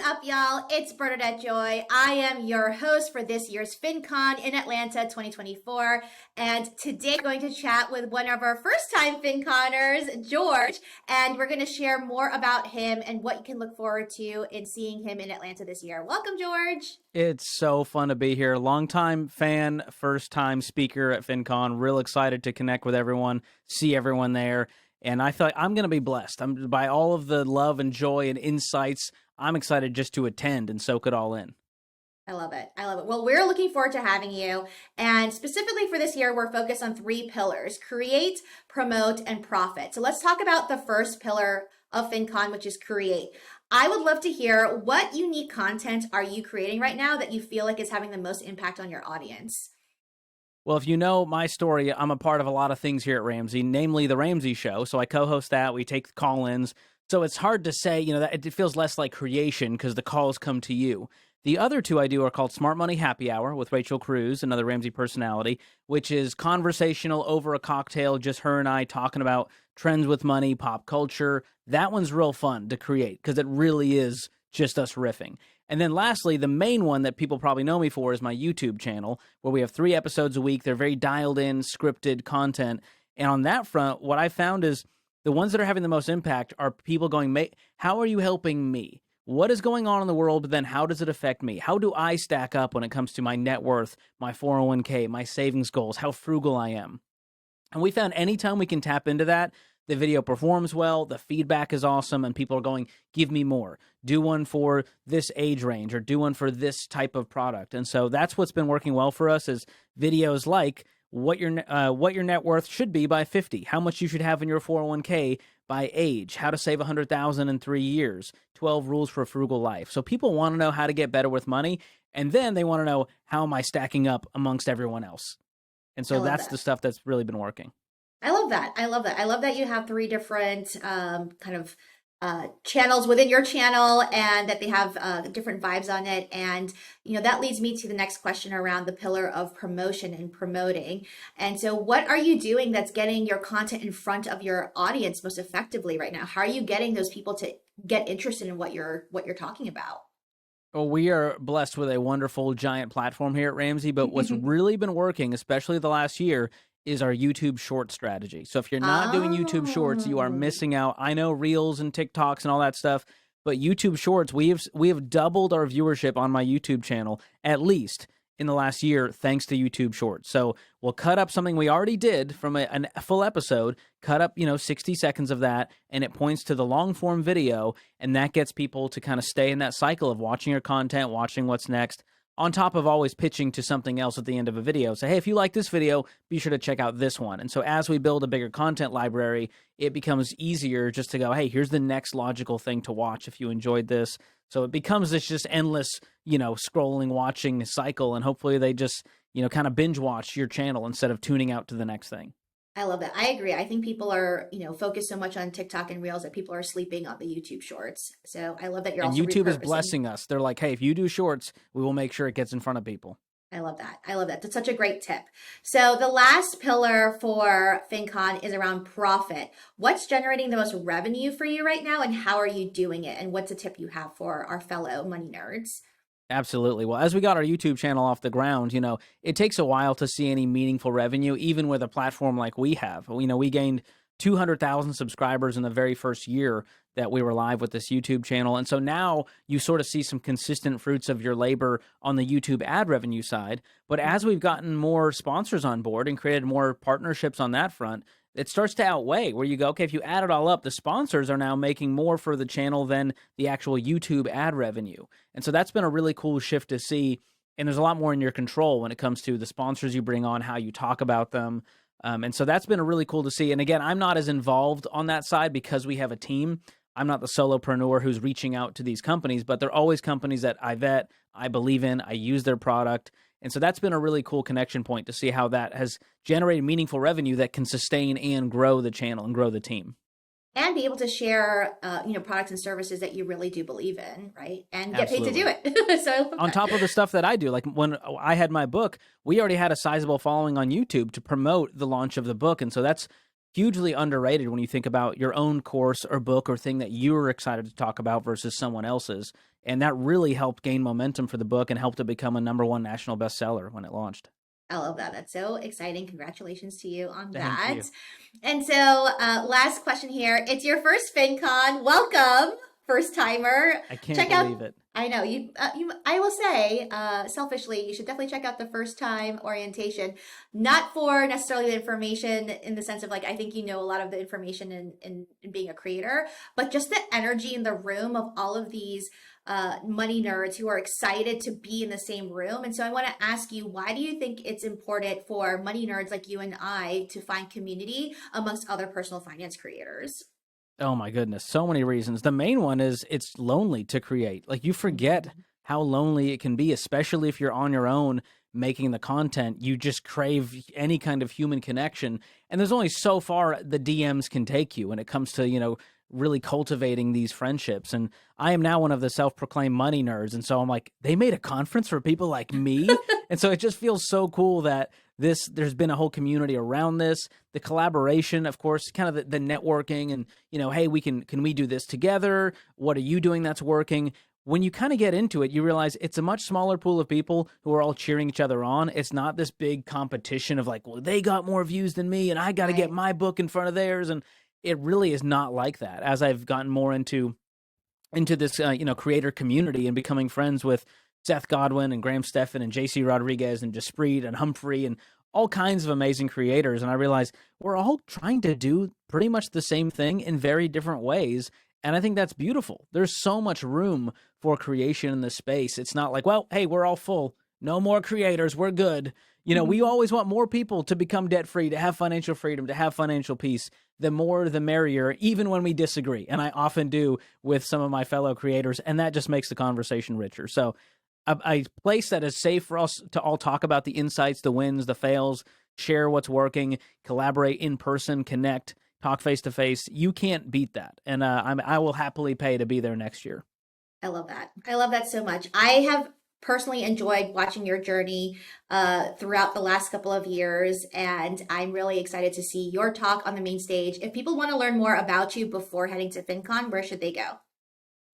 up, y'all? It's Bernadette Joy. I am your host for this year's FinCon in Atlanta 2024. And today I'm going to chat with one of our first-time FinConners, George. And we're going to share more about him and what you can look forward to in seeing him in Atlanta this year. Welcome, George. It's so fun to be here. Longtime fan, first-time speaker at FinCon. Real excited to connect with everyone, see everyone there. And I thought I'm going to be blessed. By all of the love and joy and insights. I'm excited just to attend and soak it all in. I love it. I love it. Well, we're looking forward to having you. And specifically for this year, we're focused on 3 pillars: create, promote, and profit. So let's talk about the first pillar of FinCon, which is create. I would love to hear, what unique content are you creating right now that you feel like is having the most impact on your audience? Well, if you know my story, I'm a part of a lot of things here at Ramsey, namely the Ramsey Show. So I co-host that. We take call-ins. So it's hard to say, that it feels less like creation because the calls come to you. The other 2 I do are called Smart Money Happy Hour with Rachel Cruz, another Ramsey personality, which is conversational over a cocktail, just her and I talking about trends with money, pop culture. That one's real fun to create because it really is just us riffing. And then lastly, the main one that people probably know me for is my YouTube channel, where we have 3 episodes a week. They're very dialed in, scripted content. And on that front, what I found is the ones that are having the most impact are people going, how are you helping me? What is going on in the world, but then how does it affect me? How do I stack up when it comes to my net worth, my 401k, my savings goals, how frugal I am? And we found anytime we can tap into that, the video performs well, the feedback is awesome, and people are going, give me more. Do one for this age range, or do one for this type of product. And so that's what's been working well for us, is videos like what your net worth should be by 50, how much you should have in your 401k by age, how to save $100,000 in 3 years, 12 rules for a frugal life. So people want to know how to get better with money, and then they want to know, how am I stacking up amongst everyone else? And so that's the stuff that's really been working. I love that. I love that. I love that you have 3 different channels within your channel, and that they have different vibes on it. And, that leads me to the next question around the pillar of promotion and promoting. And so what are you doing that's getting your content in front of your audience most effectively right now? How are you getting those people to get interested in what you're talking about? Well, we are blessed with a wonderful giant platform here at Ramsey, but what's really been working, especially the last year, is our YouTube short strategy. So if you're not doing YouTube shorts, you are missing out. I know Reels and TikToks and all that stuff, but YouTube shorts, we have doubled our viewership on my YouTube channel, at least in the last year, thanks to YouTube shorts. So we'll cut up something we already did from a full episode, cut up, 60 seconds of that, and it points to the long form video, and that gets people to kind of stay in that cycle of watching your content, watching what's next, on top of always pitching to something else at the end of a video. So, hey, if you like this video, be sure to check out this one. And so as we build a bigger content library, it becomes easier just to go, hey, here's the next logical thing to watch if you enjoyed this. So it becomes this just endless, scrolling, watching cycle. And hopefully they just, kind of binge watch your channel instead of tuning out to the next thing. I love that. I agree. I think people are, focused so much on TikTok and Reels that people are sleeping on the YouTube shorts. So I love that you're also YouTube is blessing us. They're like, hey, if you do shorts, we will make sure it gets in front of people. I love that. I love that. That's such a great tip. So the last pillar for FinCon is around profit. What's generating the most revenue for you right now, and how are you doing it? And what's a tip you have for our fellow money nerds? Absolutely. Well, as we got our YouTube channel off the ground, it takes a while to see any meaningful revenue, even with a platform like we have. We gained 200,000 subscribers in the very first year that we were live with this YouTube channel. And so now you sort of see some consistent fruits of your labor on the YouTube ad revenue side. But as we've gotten more sponsors on board and created more partnerships on that front, it starts to outweigh, where you go, okay, if you add it all up, the sponsors are now making more for the channel than the actual YouTube ad revenue. And so that's been a really cool shift to see. And there's a lot more in your control when it comes to the sponsors you bring on, how you talk about them. And so that's been really cool to see. And again, I'm not as involved on that side because we have a team. I'm not the solopreneur who's reaching out to these companies, but they're always companies that I vet, I believe in, I use their product. And so that's been a really cool connection point to see how that has generated meaningful revenue that can sustain and grow the channel and grow the team. And be able to share, products and services that you really do believe in, right? And get paid to do it. So on top of the stuff that I do, like when I had my book, we already had a sizable following on YouTube to promote the launch of the book. And so that's hugely underrated when you think about your own course or book or thing that you're excited to talk about versus someone else's. And that really helped gain momentum for the book and helped it become a #1 national bestseller when it launched. I love that. That's so exciting. Congratulations to you on Thank that. you. And so, last question here. It's your first FinCon. Welcome, first timer. I can't Check out. believe it. I know you. I will say, selfishly, you should definitely check out the first time orientation. Not for necessarily the information in the sense of like I think you know a lot of the information in being a creator, but just the energy in the room of all of these money nerds who are excited to be in the same room. And so I want to ask you, why do you think it's important for money nerds like you and I to find community amongst other personal finance creators? Oh my goodness, so many reasons. The main one is it's lonely to create. Like you forget Mhm. how lonely it can be, especially if you're on your own making the content. You just crave any kind of human connection. And there's only so far the DMs can take you when it comes to, really cultivating these friendships. And I am now one of the self-proclaimed money nerds. And so I'm like, they made a conference for people like me. And so it just feels so cool that there's been a whole community around this, the collaboration, of course, kind of the networking and, hey, can we do this together? What are you doing that's working? When you kind of get into it, you realize it's a much smaller pool of people who are all cheering each other on. It's not this big competition of like, well, they got more views than me and I got to get Right. my book in front of theirs. And it really is not like that. As I've gotten more into this, creator community and becoming friends with Seth Godwin and Graham Stephan and JC Rodriguez and Jaspreet and Humphrey and all kinds of amazing creators. And I realized we're all trying to do pretty much the same thing in very different ways. And I think that's beautiful. There's so much room for creation in this space. It's not like, well, hey, we're all full. No more creators. We're good. We always want more people to become debt free, to have financial freedom, to have financial peace. The more, the merrier, even when we disagree. And I often do with some of my fellow creators. And that just makes the conversation richer. So a place that is safe for us to all talk about the insights, the wins, the fails, share what's working, collaborate in person, connect, talk face to face. You can't beat that. And I will happily pay to be there next year. I love that. I love that so much. I have personally enjoyed watching your journey throughout the last couple of years, and I'm really excited to see your talk on the main stage. If people want to learn more about you before heading to FinCon, where should they go?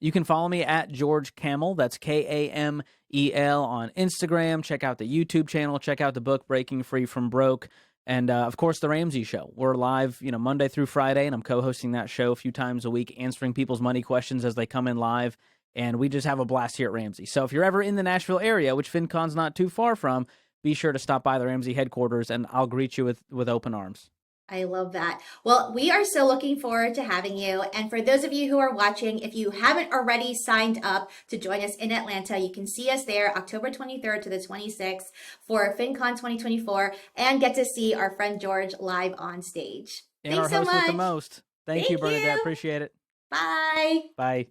You can follow me at George Kamel. That's Kamel on Instagram. Check out the YouTube channel. Check out the book Breaking Free from Broke. And of course, The Ramsey Show. We're live, Monday through Friday, and I'm co-hosting that show a few times a week, answering people's money questions as they come in live. And we just have a blast here at Ramsey. So if you're ever in the Nashville area, which FinCon's not too far from, be sure to stop by the Ramsey headquarters, and I'll greet you with open arms. I love that. Well, we are so looking forward to having you. And for those of you who are watching, if you haven't already signed up to join us in Atlanta, you can see us there October 23rd to the 26th for FinCon 2024 and get to see our friend George live on stage. And Thanks our so host with the much. most. Thank you, Bernadette. Appreciate it. Bye. Bye.